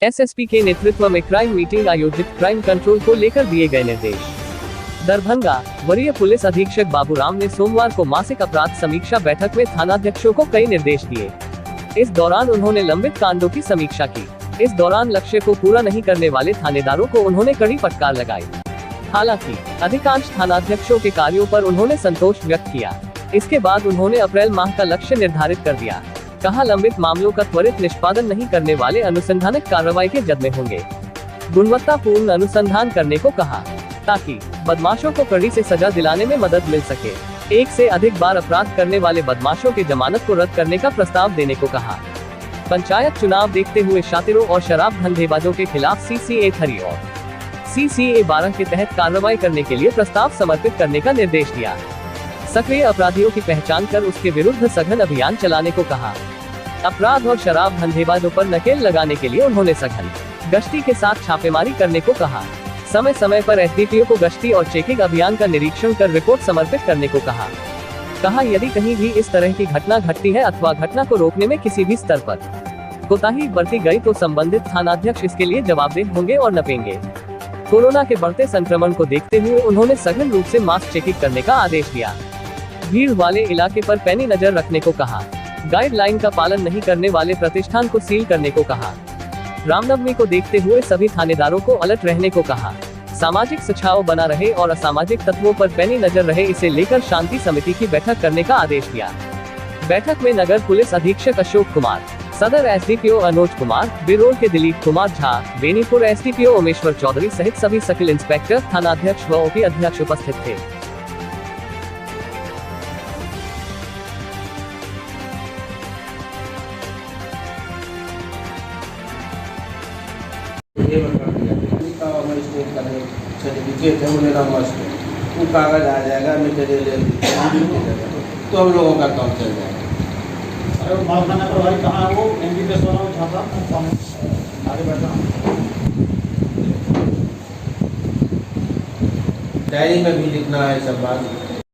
SSP के नेतृत्व में क्राइम मीटिंग आयोजित, क्राइम कंट्रोल को लेकर दिए गए निर्देश। दरभंगा, वरीय पुलिस अधीक्षक बाबूराम ने सोमवार को मासिक अपराध समीक्षा बैठक में थानाध्यक्षों को कई निर्देश दिए। इस दौरान उन्होंने लंबित कांडों की समीक्षा की। इस दौरान लक्ष्य को पूरा नहीं करने वाले थानेदारों को उन्होंने कड़ी फटकार लगाई। हालांकि अधिकांश थानाध्यक्षों के कार्यों पर उन्होंने संतोष व्यक्त किया। इसके बाद उन्होंने अप्रैल माह का लक्ष्य निर्धारित कर दिया। कहा, लंबित मामलों का त्वरित निष्पादन नहीं करने वाले अनुसंधानिक कार्रवाई के जद में होंगे। गुणवत्तापूर्ण अनुसंधान करने को कहा, ताकि बदमाशों को कड़ी से सजा दिलाने में मदद मिल सके। एक से अधिक बार अपराध करने वाले बदमाशों की जमानत को रद्द करने का प्रस्ताव देने को कहा। पंचायत चुनाव देखते हुए शातिरों और शराब धंधेबाजों के खिलाफ CCA 3 और CCA 12 के तहत कार्रवाई करने के लिए प्रस्ताव समर्पित करने का निर्देश दिया। सक्रिय अपराधियों की पहचान कर उसके विरुद्ध सघन अभियान चलाने को कहा। अपराध और शराब धंधेबाजों पर नकेल लगाने के लिए उन्होंने सघन गश्ती के साथ छापेमारी करने को कहा। समय समय पर SDPO को गश्ती और चेकिंग अभियान का निरीक्षण कर रिपोर्ट समर्पित करने को कहा। यदि कहीं भी इस तरह की घटना घटती है अथवा घटना को रोकने में किसी भी स्तर पर कोताही बरती गई तो संबंधित थानाध्यक्ष इसके लिए जवाबदेह होंगे और नपेंगे। कोरोना के बढ़ते संक्रमण को देखते हुए उन्होंने सघन रूप से मास्क चेकिंग करने का आदेश दिया। भीड़ वाले इलाके पर पैनी नजर रखने को कहा। गाइडलाइन का पालन नहीं करने वाले प्रतिष्ठान को सील करने को कहा। रामनवमी को देखते हुए सभी थानेदारों को अलर्ट रहने को कहा। सामाजिक सुझाव बना रहे और असामाजिक तत्वों पर पैनी नजर रहे, इसे लेकर शांति समिति की बैठक करने का आदेश दिया। बैठक में नगर पुलिस अधीक्षक अशोक कुमार, सदर SDPO अनुज कुमार, बिरोल के दिलीप कुमार झा, बेनीपुर SDPO उमेश्वर चौधरी सहित सभी सर्किल इंस्पेक्टर, थानाध्यक्ष व OP अध्यक्ष उपस्थित थे। सर्टिफिकेट है वो मेरा मस्त है, वो कागज आ जाएगा मटेरियल तो हम लोगों का काम चल जाएगा। अरे माफ करना पर भाई कहाँ है वो MP के सोना छापा आगे बैठा डायरी में भी लिखना है सब बात।